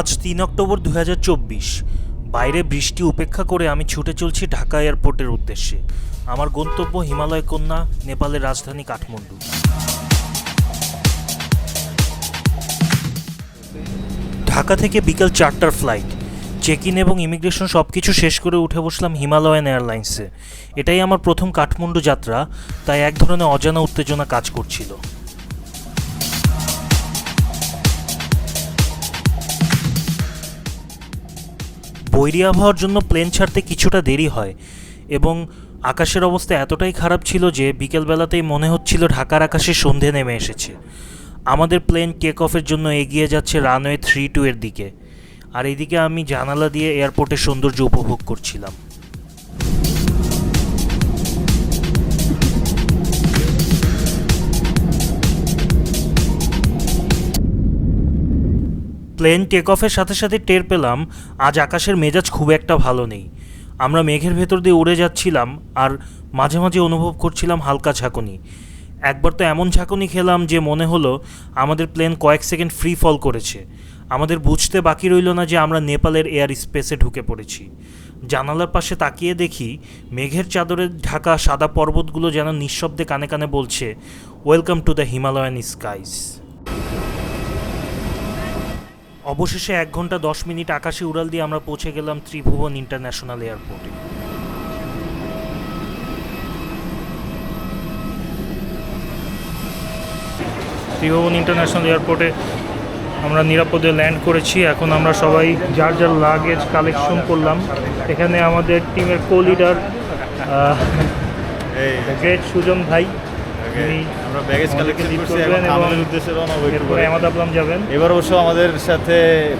আজ ৩ অক্টোবর ২০২৪। বাইরে বৃষ্টি উপেক্ষা করে আমি ছুটে চলছি ঢাকা এয়ারপোর্টের উদ্দেশ্যে। আমার গন্তব্য হিমালয় কন্যা, নেপালের রাজধানী কাঠমান্ডু। ঢাকা থেকে বিকেল ৪টার ফ্লাইট। চেক ইন এবং ইমিগ্রেশন সব কিছু শেষ করে উঠে বসলাম হিমালয়ান এয়ারলাইন্সে। এটাই আমার প্রথম কাঠমান্ডু যাত্রা, তাই এক ধরনের অজানা উত্তেজনা কাজ করছিল। বৈরী আবহাওয়ার জন্য প্লেন ছাড়তে কিছুটা দেরি হয় এবং আকাশের অবস্থা এতটাই খারাপ ছিল যে বিকেলবেলাতেই মনে হচ্ছিল ঢাকার আকাশে সন্ধে নেমে এসেছে। আমাদের প্লেন টেক অফের জন্য এগিয়ে যাচ্ছে রানওয়ে ৩-২ এর দিকে, আর এইদিকে আমি জানালা দিয়ে এয়ারপোর্টের সৌন্দর্য উপভোগ করছিলাম। প্লেন টেক অফের সাথে সাথে টের পেলাম আজ আকাশের মেজাজ খুব একটা ভালো নেই। আমরা মেঘের ভেতর দিয়ে উড়ে যাচ্ছিলাম আর মাঝে মাঝে অনুভব করছিলাম হালকা ঝাঁকুনি। একবার তো এমন ঝাঁকুনি খেলাম যে মনে হলো আমাদের প্লেন কয়েক সেকেন্ড ফ্রি ফল করেছে। আমাদের বুঝতে বাকি রইল না যে আমরা নেপালের এয়ার স্পেসে ঢুকে পড়েছি। জানালার পাশে তাকিয়ে দেখি মেঘের চাদরে ঢাকা সাদা পর্বতগুলো যেন নিঃশব্দে কানে কানে বলছে, welcome to the Himalayan skies. অবশেষে ১ ঘন্টা ১০ মিনিট আকাশে উড়াল দিয়ে আমরা পৌঁছে গেলাম ত্রিভুবন ইন্টারন্যাশনাল এয়ারপোর্টে। ত্রিভুবন ইন্টারন্যাশনাল এয়ারপোর্টে আমরা নিরাপদে ল্যান্ড করেছি। এখন আমরা সবাই যার যার লাগেজ কালেকশন করলাম। এখানে আমাদের টিমের কো লিডার গ্রেট সুজন ভাই, আমরা ব্যাগেজ কালেকশন করছি এবং আমাদের উদ্দেশ্যে রওনা হই। এরপরে আমাদ আপলাম যাবেন। এবার অবশ্য আমাদের সাথে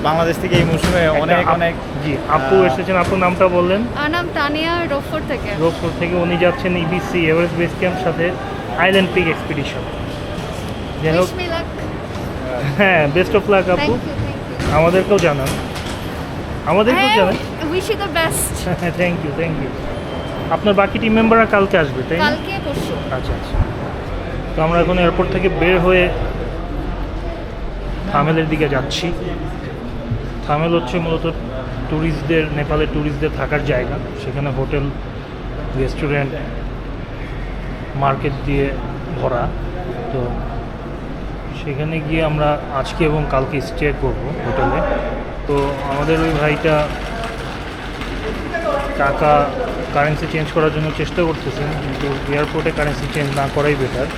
বাংলাদেশ থেকে এই মৌসুমে অনেক জি আপু এসেছেন। আপুর নামটা বললেন? আমার নাম তানিয়া, রোফোর থেকে। রোফোর থেকে উনি যাচ্ছেন ইবিসি এভারেস্ট বেস ক্যাম্প সাথে আইল্যান্ড পিক এক্সপিডিশন। যাই হোক, হ্যাঁ, বেস্ট অফ লাক আপু। আমাদেরকেও জানান, wish you the best. Thank you. আপনার বাকি টিম মেম্বাররা কালকে আসবে, তাই না? কালকে পরশু। আচ্ছা। তো আমরা এখন এয়ারপোর্ট থেকে বের হয়ে থামেলের দিকে যাচ্ছি। থামেল হচ্ছে মূলত নেপালের ট্যুরিস্টদের থাকার জায়গা। সেখানে হোটেল, রেস্টুরেন্ট, মার্কেট দিয়ে ভরা। তো সেখানে গিয়ে আমরা আজকে এবং কালকে স্টে করব হোটেলে। তো আমাদের ওই ভাইটা টাকা কারেন্সি চেঞ্জ করার জন্য চেষ্টা করতেছেন, কিন্তু এয়ারপোর্টে কারেন্সি চেঞ্জ না করাই বেটার।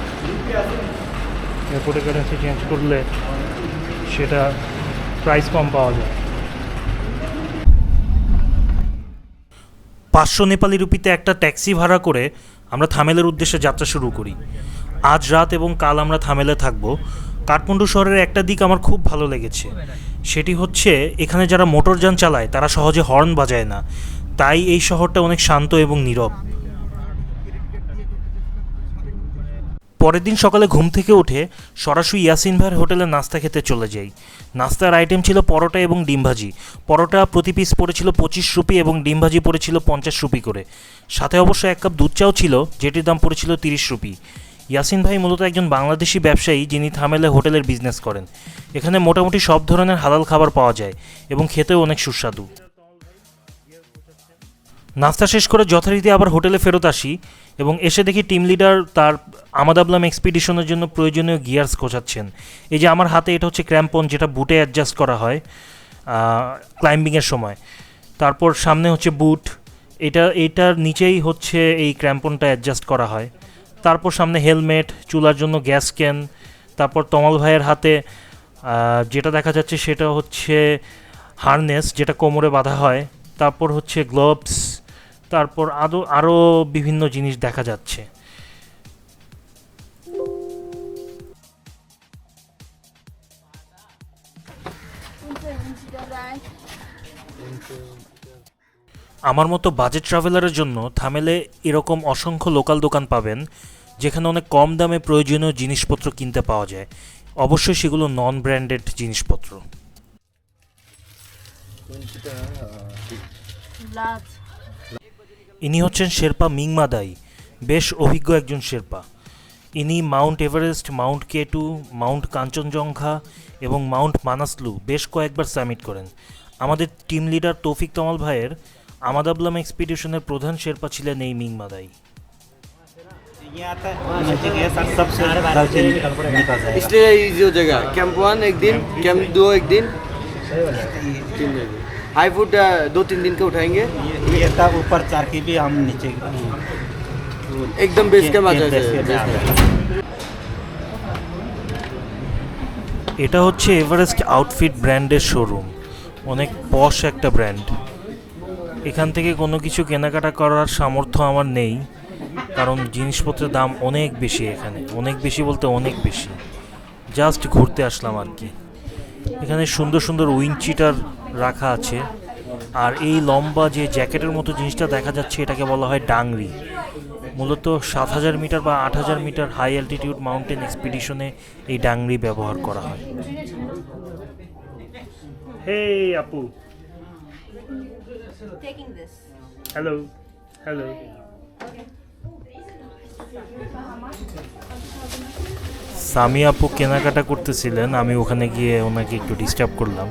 এয়ারপোর্টে কারেন্সি চেঞ্জ করলে সেটা প্রাইস কম পাওয়া যায়। ৫০০ নেপালি রুপিতে একটা ট্যাক্সি ভাড়া করে আমরা থামেলের উদ্দেশ্যে যাত্রা শুরু করি। আজ রাত এবং কাল আমরা থামেলে থাকব। কাঠমান্ডু শহরের একটা দিক আমার খুব ভালো লেগেছে, সেটি হচ্ছে এখানে যারা মোটরযান চালায় তারা সহজে হর্ন বাজায় না, তাই এই শহরটা অনেক শান্ত এবং নীরব। পরের দিন সকালে ঘুম থেকে উঠে সরাসরি ইয়াসিন ভাইয়ের হোটেলে নাস্তা খেতে চলে যাই। নাস্তার আইটেম ছিল পরোটা এবং ডিম ভাজি। পরোটা প্রতি পিস পড়েছিল ২৫ রুপি এবং ডিম ভাজি পড়েছিল ৫০ রুপি করে। সাথে অবশ্য ১ কাপ দুধ চাও ছিল, যেটির দাম পড়েছিল ৩০ রুপি। ইয়াসিন ভাই মূলত একজন বাংলাদেশি ব্যবসায়ী, যিনি থামেলে হোটেলের বিজনেস করেন। এখানে মোটামুটি সব ধরনের হালাল খাবার পাওয়া যায় এবং খেতেও অনেক সুস্বাদু। নাস্তা শেষ করে যথারীতি আবার হোটেলে ফেরত আসি এবং এসে দেখি টিম লিডার তার আমাদ আপলাম এক্সপিডিশনের জন্য প্রয়োজনীয় গিয়ার্স গোছাচ্ছেন। এই যে আমার হাতে এটা হচ্ছে ক্র্যাম্পন, যেটা বুটে অ্যাডজাস্ট করা হয় ক্লাইম্বিংয়ের সময়। তারপর সামনে হচ্ছে বুট, এটার নিচেই হচ্ছে এই ক্র্যাম্পনটা অ্যাডজাস্ট করা হয়। তারপর সামনে হেলমেট, চুলার জন্য গ্যাস ক্যান। তারপর তমাল ভাইয়ের হাতে যেটা দেখা যাচ্ছে সেটা হচ্ছে হারনেস, যেটা কোমরে বাঁধা হয়। তারপর হচ্ছে গ্লোভস, তারপর আরও বিভিন্ন জিনিস দেখা যাচ্ছে। আমার মতো বাজেট ট্রাভেলারের জন্য থামেলে এরকম অসংখ্য লোকাল দোকান পাবেন, যেখানে অনেক কম দামে প্রয়োজনীয় জিনিসপত্র কিনতে পাওয়া যায়। অবশ্যই সেগুলো নন ব্র্যান্ডেড জিনিসপত্র। ইনি হচ্ছেন শেরপা মিংমা দাই, বেশ অভিজ্ঞ একজন শেরপা। ইনি Mount Everest, Mount কেটু, Mount Kanchenjunga এবং মাউন্ট মানাসলু বেশ কয়েকবার সামিট করেন। আমাদের টিম লিডার তৌফিক কামাল ভাইয়ের আমাদাবলাম এক্সপিডিশনের প্রধান শেরপা ছিলেন এই মিংমাদাই। ये आता है सबसे निकल जाएगा। इसलिए ये जो जगह कैंप 1 एक दिन, कैंप 2 एक दिन, 3 दिन। हाई फुट 2-3 दिन के उठाएंगे, ये था ऊपर चार की भी हम नीचे एकदम बेस कैंप आ जाए। এটা হচ্ছে এভারেস্ট আউটফিট ব্র্যান্ডের শোরুম, অনেক পশ একটা ব্র্যান্ড। এখান থেকে কোনো কিছু কেনাকাটা করার সামর্থ্য আমার নেই, কারণ জিনিসপত্রের দাম অনেক বেশি এখানে, অনেক বেশি বলতে অনেক বেশি। জাস্ট ঘুরতে আসলাম আর কি। এখানে সুন্দর সুন্দর উইন্ডচিটার রাখা আছে, আর এই লম্বা যে জ্যাকেটের মতো জিনিসটা দেখা যাচ্ছে এটাকে বলা হয় ডাংরি। মূলত 7000 মিটার বা 8000 মিটার হাই অ্যালটিটিউড মাউন্টেন এক্সপিডিশনে এই ডাংরি ব্যবহার করা হয়। হেই আপু, taking this. Hello hello. Sami আপু কেনাকাটা করতেছিলেন, আমি ওখানে গিয়ে ওনাকে একটু ডিস্টার্ব করলাম।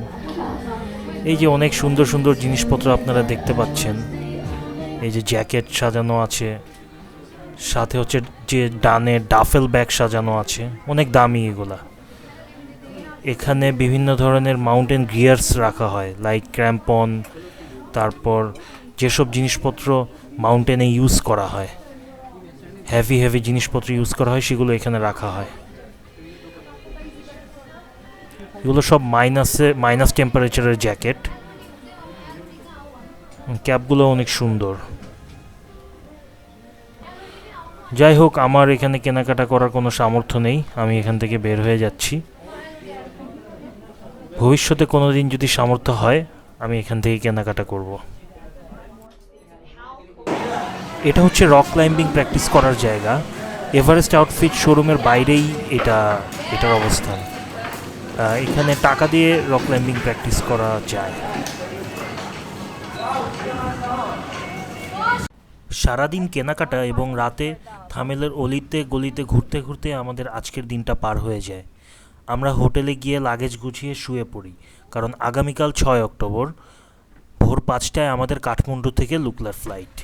এই যে অনেক সুন্দর সুন্দর জিনিসপত্র আপনারা দেখতে পাচ্ছেন, এই যে জ্যাকেট সাজানো আছে, সাথে হচ্ছে যে ডানে ডাফেল ব্যাগ সাজানো আছে, অনেক দামি এগুলা। এখানে বিভিন্ন ধরনের মাউন্টেন গিয়ার্স রাখা হয়, লাইক ক্র্যাম্পন, তারপর যেসব জিনিসপত্র মাউন্টেনে ইউজ করা হয়, হেভি হেভি জিনিসপত্র ইউজ করা হয়, সেগুলো এখানে রাখা হয়। এগুলো সব মাইনাস টেম্পারেচারের জ্যাকেট। ক্যাপগুলো অনেক সুন্দর। যাই হোক, আমার এখানে কেনাকাটা করার কোনো সামর্থ্য নেই, আমি এখান থেকে বের হয়ে যাচ্ছি। ভবিষ্যতে কোনো দিন যদি সামর্থ্য হয় আমি এখান থেকে কেনাকাটা করব। এটা হচ্ছে রক ক্লাইম্বিং প্র্যাকটিস করার জায়গা। এভারেস্ট আউটফিট শোরুমের বাইরেই এটার অবস্থান। এখানে টাকা দিয়ে রক ক্লাইম্বিং প্র্যাকটিস করা যায়। সারাদিন কেনাকাটা এবং রাতে থামেলের অলিতে গলিতে ঘুরতে ঘুরতে আমাদের আজকের দিনটা পার হয়ে যায়। আমরা হোটেলে গিয়ে লাগেজ গুছিয়ে শুয়ে পড়ি, কারণ আগামীকাল 6 অক্টোবর ভোর 5টায় আমাদের কাঠমান্ডু থেকে লুকলার ফ্লাইট।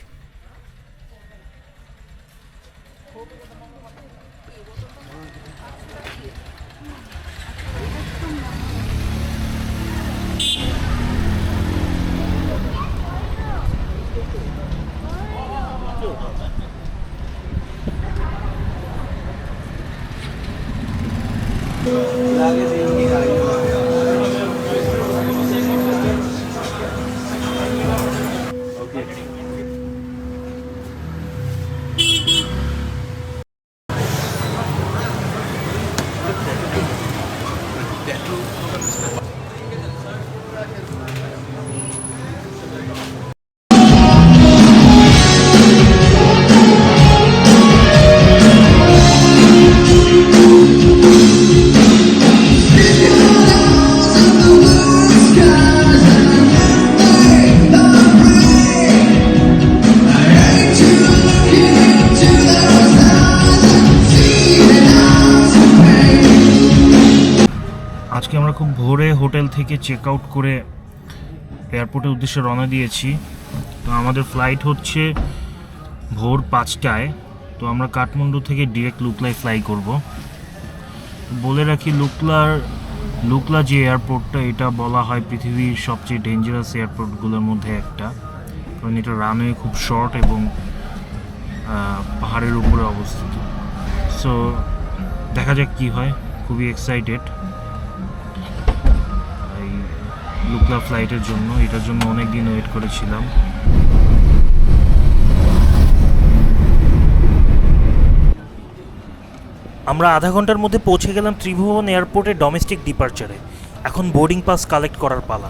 আজকে আমরা খুব ভোরে হোটেল থেকে চেক আউট করে এয়ারপোর্টের উদ্দেশ্যে রওনা দিয়েছি। তো আমাদের ফ্লাইট হচ্ছে ভোর 5টায়। তো আমরা কাঠমান্ডু থেকে ডিরেক্ট লুকলায় ফ্লাই করব। বলে রাখি, লুকলা যে এয়ারপোর্টটা, এটা বলা হয় পৃথিবীর সবচেয়ে ডেঞ্জারাস এয়ারপোর্টগুলোর মধ্যে একটা, কারণ এটা রানওয়ে খুব শর্ট এবং পাহাড়ের উপরে অবস্থিত। সো দেখা যাক কী হয়, খুবই এক্সাইটেড এই লুকলা ফ্লাইটের জন্য। এটার জন্য অনেক দিন ওয়েট করেছিলাম। আমরা আধা ঘন্টার মধ্যে পৌঁছে গেলাম ত্রিভুবন এয়ারপোর্টে ডোমেস্টিক ডিপারচারে। এখন বোর্ডিং পাস কালেক্ট করার পালা।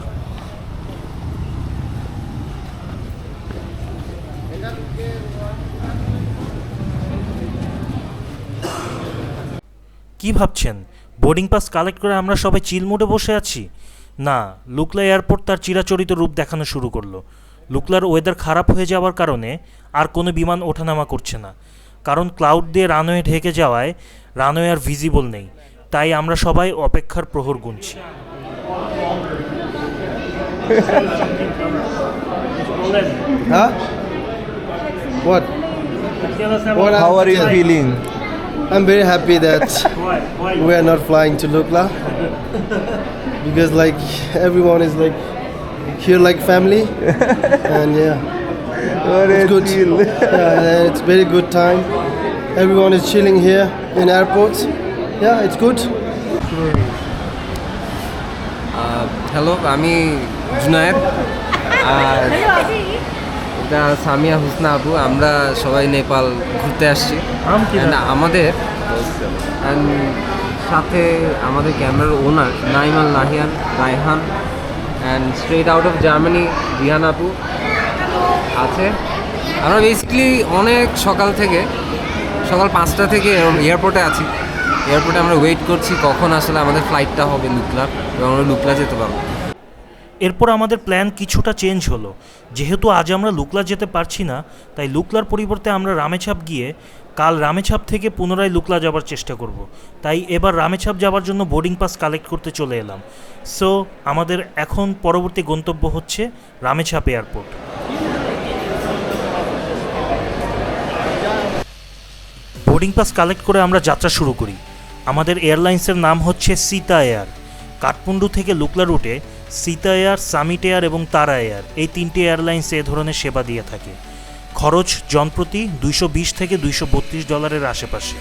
কি ভাবছেন, বোর্ডিং পাস কালেক্ট করে আমরা সবাই চিল মুডে বসে আছি? না, লুকলা এয়ারপোর্ট তার চিরাচরিত রূপ দেখানো শুরু করলো। লুকলার ওয়েদার খারাপ হয়ে যাওয়ার কারণে আর কোনো বিমান ওঠানামা করছে না, কারণ ক্লাউড দিয়ে রানওয়ে ঢেকে যাওয়ায় রানওয়ে আর ভিজিবল নেই। তাই আমরা সবাই অপেক্ষার প্রহর গুনছি। Huh? What? How are you feeling? I'm very happy that we are not flying to Lukla because like everyone is like here like family and yeah, it's good. Yeah, it's very good time. Everyone is chilling here in airports. Yeah, it's good. Hello, আমি জুনায়েদ আর এটা সামিয়া হুসনা আপু। আমরা সবাই নেপাল ঘুরতে আসছি। And আমাদের and সাথে আমাদের ক্যামেরার owner Naimal Nahian Raihan and straight out of Germany Rihan আপু আছে। আমরা বেসিক্যালি অনেক সকাল 5টা থেকে এয়ারপোর্টে আছি। এয়ারপোর্টে আমরা ওয়েট করছি কখন আসলে আমাদের ফ্লাইটটা হবে লুকলার, এবং আমরা লুকলা যেতে পারবো। এরপর আমাদের প্ল্যান কিছুটা চেঞ্জ হলো। যেহেতু আজ আমরা লুকলা যেতে পারছি না, তাই লুকলার পরিবর্তে আমরা রামেছাপ গিয়ে কাল রামেছাপ থেকে পুনরায় লুকলা যাবার চেষ্টা করব। তাই এবার রামেছাপ যাওয়ার জন্য বোর্ডিং পাস কালেক্ট করতে চলে এলাম। সো আমাদের এখন পরবর্তী গন্তব্য হচ্ছে Ramechhap airport. Boarding pass collect করে আমরা যাত্রা শুরু করি। আমাদের এয়ারলাইন্সের নাম হচ্ছে সীতা এয়ার। কাঠমান্ডু থেকে লুকলা রুটে সীতা এয়ার, সামিট এয়ার এবং তারা এয়ার, এই 3টি এয়ারলাইন্স এ ধরনের সেবা দিয়ে থাকে। খরচ জনপ্রতি $220 থেকে $232 আশেপাশে।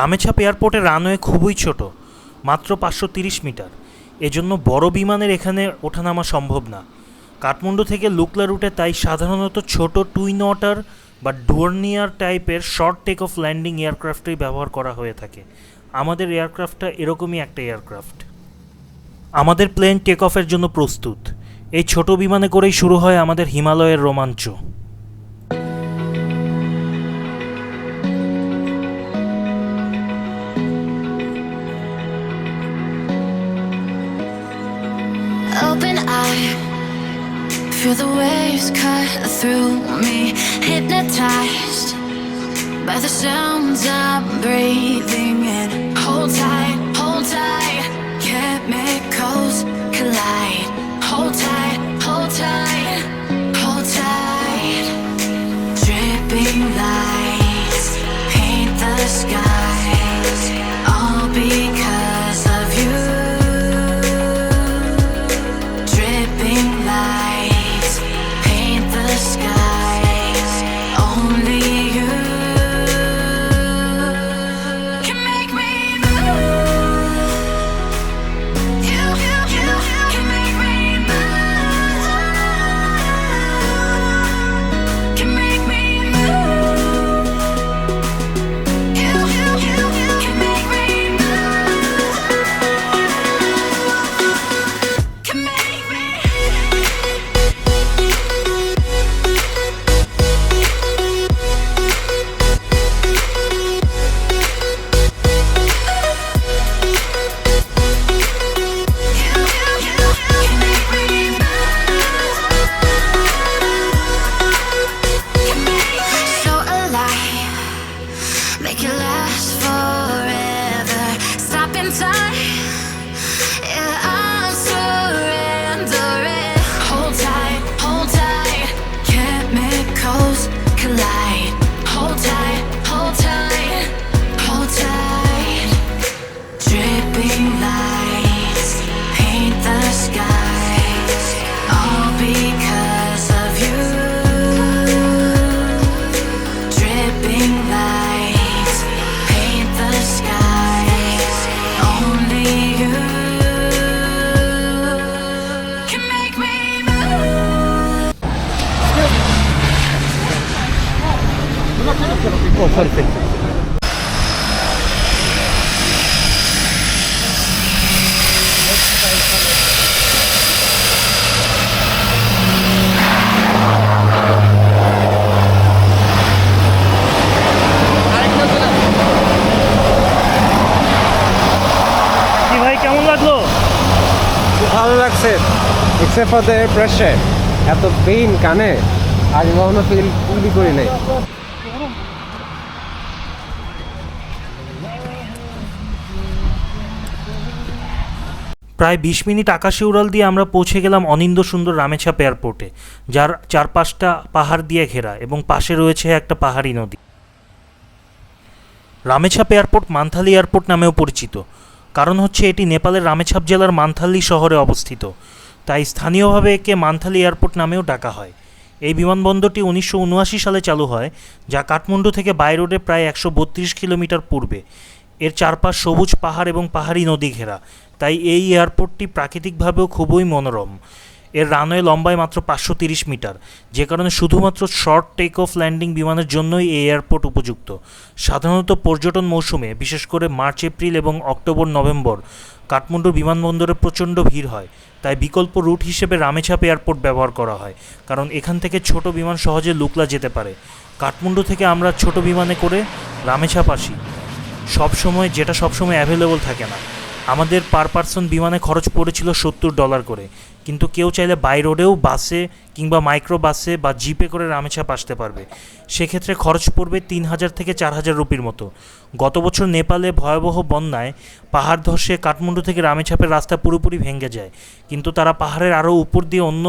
রামেছাপ এয়ারপোর্টের রানওয়ে খুবই ছোট, মাত্র 530 মিটার। এজন্য বড় বিমানের এখানে ওঠানামা সম্ভব না। কাঠমান্ডু থেকে লুকলা রুটে তাই সাধারণত ছোট টুইন অটার বা ডোর্নিয়ার টাইপের শর্ট টেক অফ ল্যান্ডিং এয়ারক্রাফটই ব্যবহার করা হয়ে থাকে। আমাদের এয়ারক্রাফটটা এরকমই একটা এয়ারক্রাফট। আমাদের প্লেন টেক অফের জন্য প্রস্তুত। এই ছোট বিমানে করেই শুরু হয় আমাদের হিমালয়ের রোমাঞ্চ। Open eye, feel the waves cut through me, hypnotized by the sounds I'm breathing in. Hold tight, chemicals collide. Hold tight, hold tight, hold tight. Dripping lights paint the skies, all because of you. Dripping lights paint the skies, only you can make me move. Oh, sorry. কি ভাই কেমন লাগলো? ভালো লাগছে, except for the pressure. এত pain কানে আগে কখনো ফিলই করি নাই। প্রায় 20 মিনিট আকাশে উড়াল দিয়ে আমরা পৌঁছে গেলাম অনিন্দ্য সুন্দর রামেছাপ এয়ারপোর্টে, যার চারপাশটা পাহাড় দিয়ে ঘেরা এবং পাশে রয়েছে একটা পাহাড়ি নদী। রামেছাপ এয়ারপোর্ট মান্থালি এয়ারপোর্ট নামেও পরিচিত, কারণ হচ্ছে এটি নেপালের রামেছাপ জেলার মান্থালি শহরে অবস্থিত, তাই স্থানীয়ভাবে একে মান্থালি এয়ারপোর্ট নামেও ডাকা হয়। এই বিমানবন্দরটি 1979 সালে চালু হয়, যা কাঠমান্ডু থেকে বাই রোডে প্রায় 132 কিলোমিটার পূর্বে। এর চারপাশ সবুজ পাহাড় এবং পাহাড়ি নদী ঘেরা, তাই এই এয়ারপোর্টটি প্রাকৃতিকভাবেও খুবই মনোরম। এর রানওয়ে লম্বায় মাত্র 530 মিটার, যে কারণে শুধুমাত্র শর্ট টেক অফ ল্যান্ডিং বিমানের জন্যই এই এয়ারপোর্ট উপযুক্ত। সাধারণত পর্যটন মৌসুমে, বিশেষ করে মার্চ এপ্রিল এবং অক্টোবর নভেম্বর, কাঠমান্ডুর বিমানবন্দরে প্রচণ্ড ভিড় হয়, তাই বিকল্প রুট হিসেবে রামেছাপ এয়ারপোর্ট ব্যবহার করা হয়, কারণ এখান থেকে ছোট বিমান সহজে লুকলা যেতে পারে। কাঠমান্ডু থেকে আমরা ছোট বিমানে করে রামেছাপ আসি, যেটা সবসময় অ্যাভেলেবল থাকে না। আমাদের পার পারসন বিমানে খরচ পড়েছিল $70 করে, কিন্তু কেউ চাইলে বাই রোডেও বাসে কিংবা মাইক্রো বাসে বা জিপে করে রামেছাপ আসতে পারবে। সেক্ষেত্রে খরচ পড়বে 3000 থেকে 4000 রুপির মতো। গত বছর নেপালে ভয়াবহ বন্যায় পাহাড় ধসে কাঠমান্ডু থেকে রামেছাপের রাস্তা পুরোপুরি ভেঙে যায়, কিন্তু তারা পাহাড়ের আরও উপর দিয়ে অন্য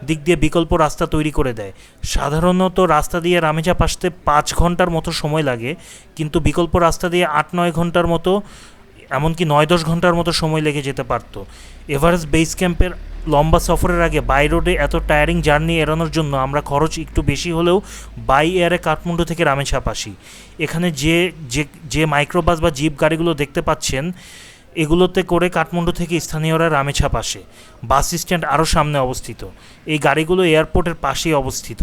দিক দিয়ে বিকল্প রাস্তা তৈরি করে দেয়। সাধারণত রাস্তা দিয়ে রামেছাপ আসতে 5 ঘন্টার মতো সময় লাগে, কিন্তু বিকল্প রাস্তা দিয়ে 8-9 ঘন্টার মতো, এমনকি 9-10 ঘন্টার মতো সময় লেগে যেতে পারত। এভারেস্ট বেস ক্যাম্পের লম্বা সফরের আগে বাই রোডে এত টায়ারিং জার্নি এড়ানোর জন্য আমরা খরচ একটু বেশি হলেও বাই এয়ারে কাঠমান্ডু থেকে রামেছাপ আসি। এখানে যে মাইক্রোবাস বা জিপ গাড়িগুলো দেখতে পাচ্ছেন, এগুলোতে করে কাঠমান্ডু থেকে স্থানীয়রা রামেছাপ আসে। বাস স্ট্যান্ড আরও সামনে অবস্থিত। এই গাড়িগুলো এয়ারপোর্টের পাশেই অবস্থিত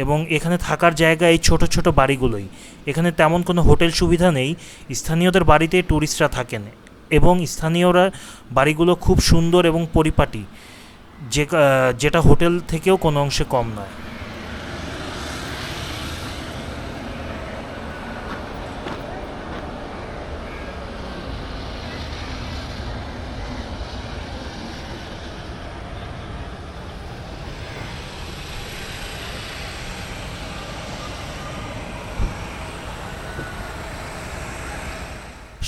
এবং এখানে থাকার জায়গা এই ছোট ছোট বাড়িগুলোই। এখানে তেমন কোনো হোটেল সুবিধা নেই, স্থানীয়দের বাড়িতে ট্যুরিস্টরা থাকেন এবং স্থানীয়রা বাড়িগুলো খুব সুন্দর এবং পরিপাটি, যেটা হোটেল থেকেও কোনো অংশে কম নয়।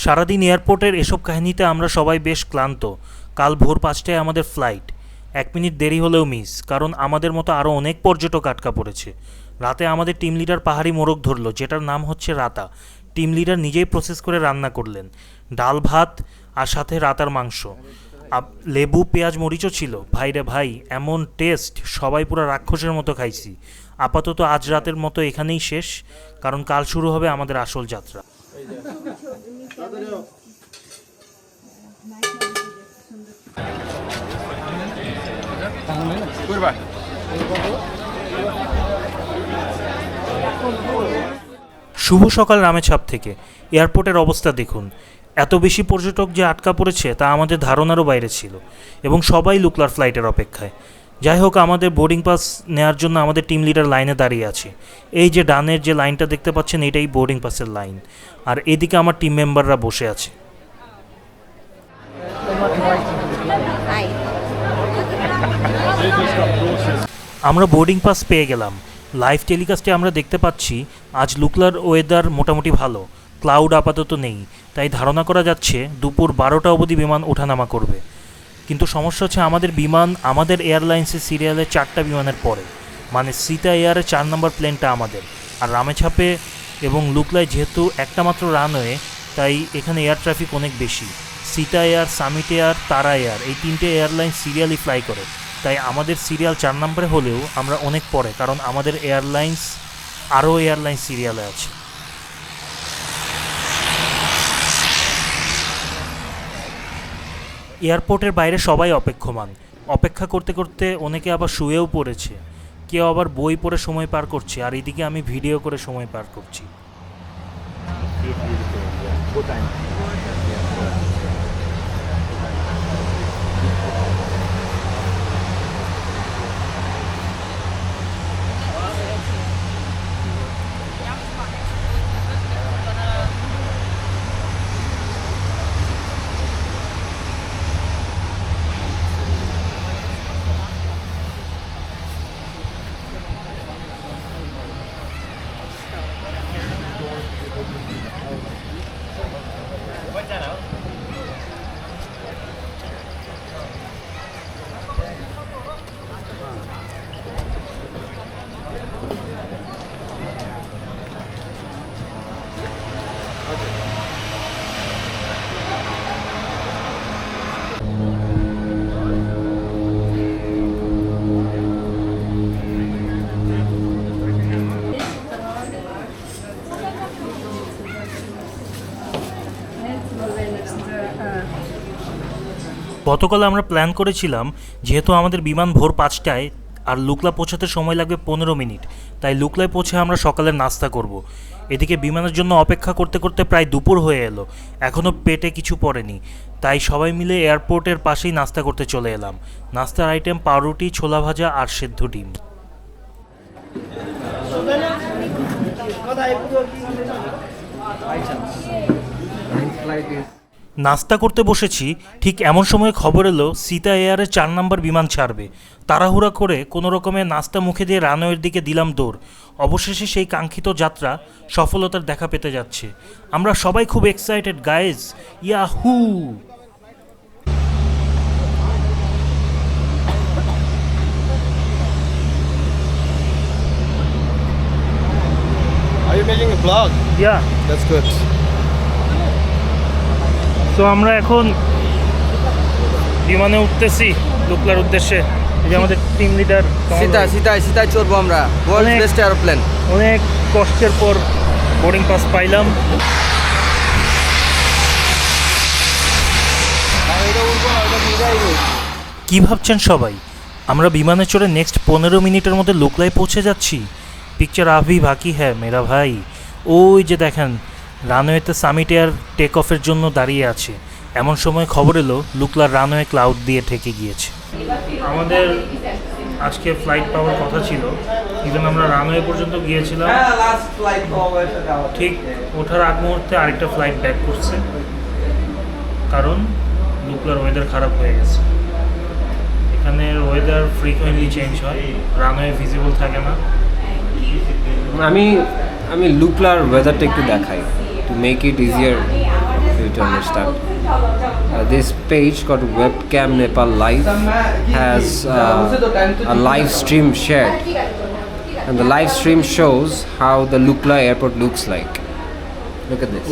সারাদিন এয়ারপোর্টের এসব কাহিনীতে আমরা সবাই বেশ ক্লান্ত। কাল ভোর 5টায় আমাদের ফ্লাইট, 1 মিনিট দেরি হলেও মিস, কারণ আমাদের মতো আরও অনেক পর্যটক আটকা পড়েছে। রাতে আমাদের টিম লিডার পাহাড়ি মোরগ ধরলো, যেটার নাম হচ্ছে রাতা। টিম লিডার নিজেই প্রসেস করে রান্না করলেন, ডাল ভাত আর সাথে রাতার মাংস, লেবু পেঁয়াজ মরিচও ছিল। ভাইরে ভাই, এমন টেস্ট, সবাই পুরো রাক্ষসের মতো খাইছি। আপাতত আজ রাতের মতো এখানেই শেষ, কারণ কাল শুরু হবে আমাদের আসল যাত্রা। শুভ সকাল রামেছাপ থেকে। এয়ারপোর্টের অবস্থা দেখুন, এত বেশি পর্যটক যে আটকা পড়েছে তা আমাদের ধারণারও বাইরে ছিল এবং সবাই লুকলার ফ্লাইটের অপেক্ষায়। যাই হোক, আমাদের বোর্ডিং পাস নেওয়ার জন্য আমাদের টিম লিডার লাইনে দাঁড়িয়ে আছে। এই যে ডানের যে লাইনটা দেখতে পাচ্ছেন, এটাই বোর্ডিং পাসের লাইন, আর এদিকে আমার টিম মেম্বাররা বসে আছে। আমরা বোর্ডিং পাস পেয়ে গেলাম। লাইভ টেলিকাস্টে আমরা দেখতে পাচ্ছি আজ লুকলার ওয়েদার মোটামুটি ভালো, ক্লাউড আপাতত নেই, তাই ধারণা করা যাচ্ছে দুপুর 12টা অবধি বিমান ওঠানামা করবে। কিন্তু সমস্যা হচ্ছে আমাদের এয়ারলাইন্সের সিরিয়ালে 4টা বিমানের পরে, মানে সিতা এয়ারে 4 নম্বর প্লেনটা আমাদের। আর রামেছাপে এবং লুকলায় যেহেতু একটা মাত্র রানওয়ে, তাই এখানে এয়ার ট্রাফিক অনেক বেশি। সিতা এয়ার, সামিট এয়ার, তারা এয়ার, এই 3টে এয়ারলাইন সিরিয়ালি ফ্লাই করে, তাই আমাদের সিরিয়াল 4 নম্বরে হলেও আমরা অনেক পরে, কারণ আমাদের এয়ারলাইন্স আরও এয়ারলাইন সিরিয়ালে আছে। এয়ারপোর্টের বাইরে সবাই অপেক্ষা করতে করতে অনেকে আবার শুয়েও পড়েছে, কেউ আবার বই পড়ে সময় পার করছে, আর এদিকে আমি ভিডিও করে সময় পার করছি। গতকাল আমরা প্ল্যান করেছিলাম যেহেতু আমাদের বিমান ভোর 5টায় আর লুকলা পৌঁছাতে সময় লাগবে 15 মিনিট, তাই লুকলায় পৌঁছে আমরা সকালের নাস্তা করব। এদিকে বিমানের জন্য অপেক্ষা করতে করতে প্রায় দুপুর হয়ে এলো, এখনও পেটে কিছু পড়েনি, তাই সবাই মিলে এয়ারপোর্টের পাশেই নাস্তা করতে চলে এলাম। নাস্তার আইটেম পাউরুটি, ছোলা ভাজা আর সেদ্ধ ডিম। নাস্তা করতে বসেছি, ঠিক এমন সময় খবর এলো সীতা এয়ারের 4 নম্বর বিমান ছাড়বে। তাড়াহুড়া করে কোনো রকমে নাস্তা মুখে দিয়ে রানওয়ের দিকে দিলাম দৌড়। অবশেষে সেই কাঙ্ক্ষিত যাত্রা সফলতার দেখা পেতে যাচ্ছে। আমরা সবাই খুব excited guys, Yahoo! Are you making a vlog? Yeah That's good. তো আমরা এখন বিমানে উঠতেছি লুকলার উদ্দেশ্যে। এই যে আমাদের টিম লিডার সিতায় চড়বো আমরা, ওয়ার্ল্ড অনেক- বেস্ট এরোপ্লেন। অনেক কষ্টের পর বোর্ডিং পাস পাইলাম। কি ভাবছেন সবাই? আমরা বিমানে চড়ে নেক্সট 15 মিনিটের মধ্যে লুকলায় পৌঁছে যাচ্ছি। পিকচার আভি বাকি হ্যাঁ মেরা ভাই। ওই যে দেখেন রানওয়েতে সামিট এয়ার টেক অফের জন্য দাঁড়িয়ে আছে। এমন সময় খবর এলো লুকলার রানওয়ে ক্লাউড দিয়ে ঢেকে গিয়েছে। আমাদের আজকে ফ্লাইট পাওয়ার কথা ছিল, ইভেন আমরা রানওয়ে পর্যন্ত গিয়েছিলাম। ঠিক ওঠার আগ মুহূর্তে আরেকটা ফ্লাইট ব্যাক করছে, কারণ লুকলার ওয়েদার খারাপ হয়ে গেছে। এখানের ওয়েদার ফ্রিকোয়েন্টলি চেঞ্জ হয়, রানওয়ে ভিজিবল থাকে না। আমি লুকলার ওয়েদারটা একটু দেখাই to make it easier to understand. This page called Webcam Nepal Live has a live stream shared, and the live stream shows how the Lukla airport looks like. Look at this.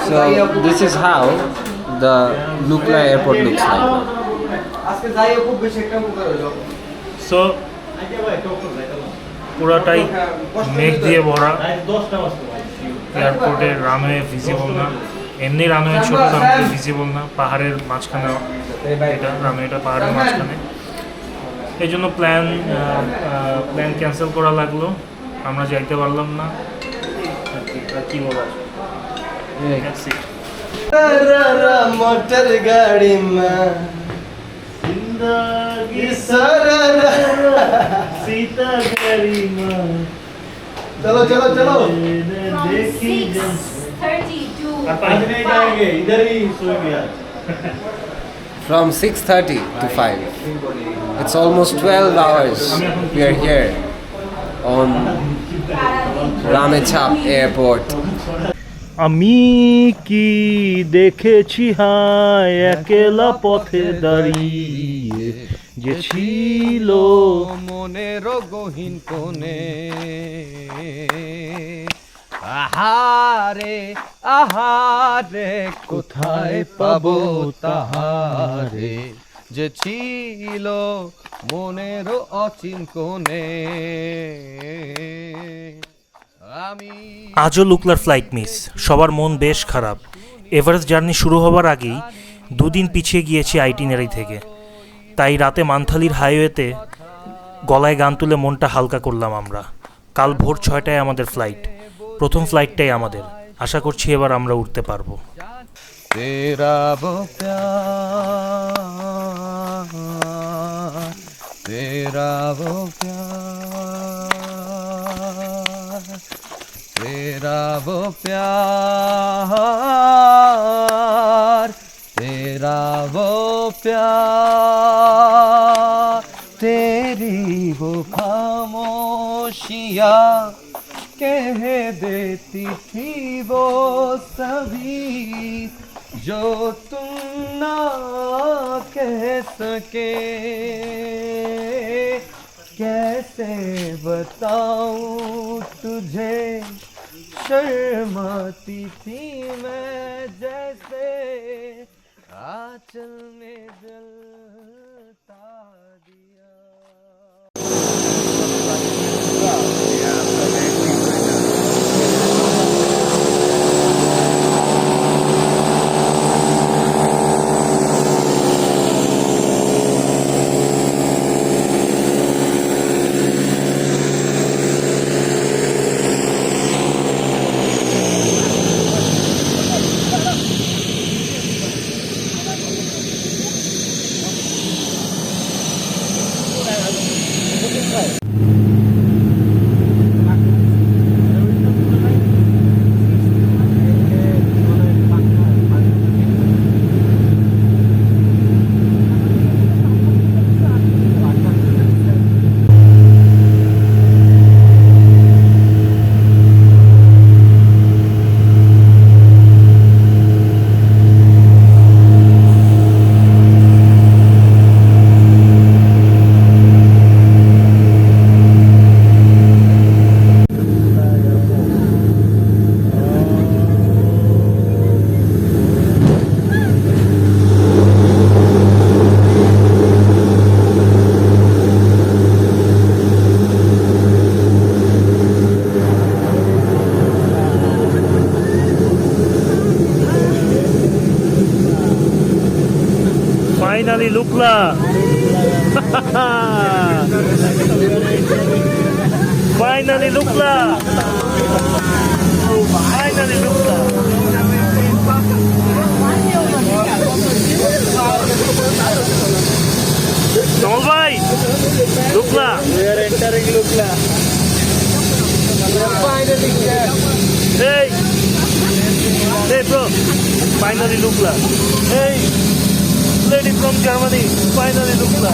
So this is how the Lukla airport looks like now. So পুরাটাই মেঘ দিয়ে ভরা, এয়ারপোর্টের runway visible না। এমনি runway ছোট, runway visible না, পাহাড়ের মাঝখানে এটা রানওয়েটা, পাহাড়ের মাঝখানে। এই জন্য প্ল্যান ক্যান্সেল করা লাগলো, আমরা যাইতে পারলাম না। কি বলা मोटर गाड़ी में सीता गाड़ी में चलो चलो चलो देखी 32. आज नहीं जाएंगे, इधर ही सोएंगे आज। From 6:30 to 5. It's almost 12 hours we are here on Ramechhap Airport. আমি কি দেখেছি হায় একলা পথে দাঁড়িয়ে, যে ছিল মনের গহীন কোণে আহারে আহারে কোথায় পাবো তাহারে, যে ছিল মনের অচিন কোণে। আজও লুকলার ফ্লাইট মিস, সবার মন বেশ খারাপ। এভারেস্ট জার্নি শুরু হবার আগেই 2 দিন পিছিয়ে গিয়েছি আইটিনারি থেকে, তাই রাতে মান্থালির হাইওয়েতে গলায় গান তুলে মনটা হালকা করলাম আমরা। কাল ভোর 6টায় আমাদের ফ্লাইট, প্রথম ফ্লাইটটাই আমাদের। আশা করছি এবার আমরা উঠতে পারবো। तेरा वो प्यार, तेरा वो प्यार, तेरा वो प्यार, तेरा वो प्यार, तेरी वो खामोशियाँ कह देती थी वो सभी जो तुम ना कह सके। कैसे बताऊं तुझे, शर्माती थी मैं जैसे आंचल में जलता दिया। Finally Lukla, finally Lukla, finally Lukla. Kamal ভাই, Lukla, We are entering Lukla. hey, hey bro, finally Lukla, hey, lady from Germany, finally Lukla.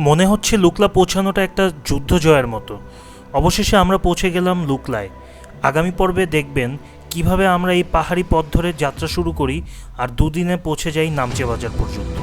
মনে হচ্ছে লুকলা পৌঁছানোটা একটা যুদ্ধ জয়ের মতো। অবশেষে আমরা পৌঁছে গেলাম লুকলায়। আগামী পর্বে দেখবেন কিভাবে আমরা এই পাহাড়ি পথ ধরে যাত্রা শুরু করি আর দুদিনে পৌঁছে যাই নামচে বাজার পর্যন্ত।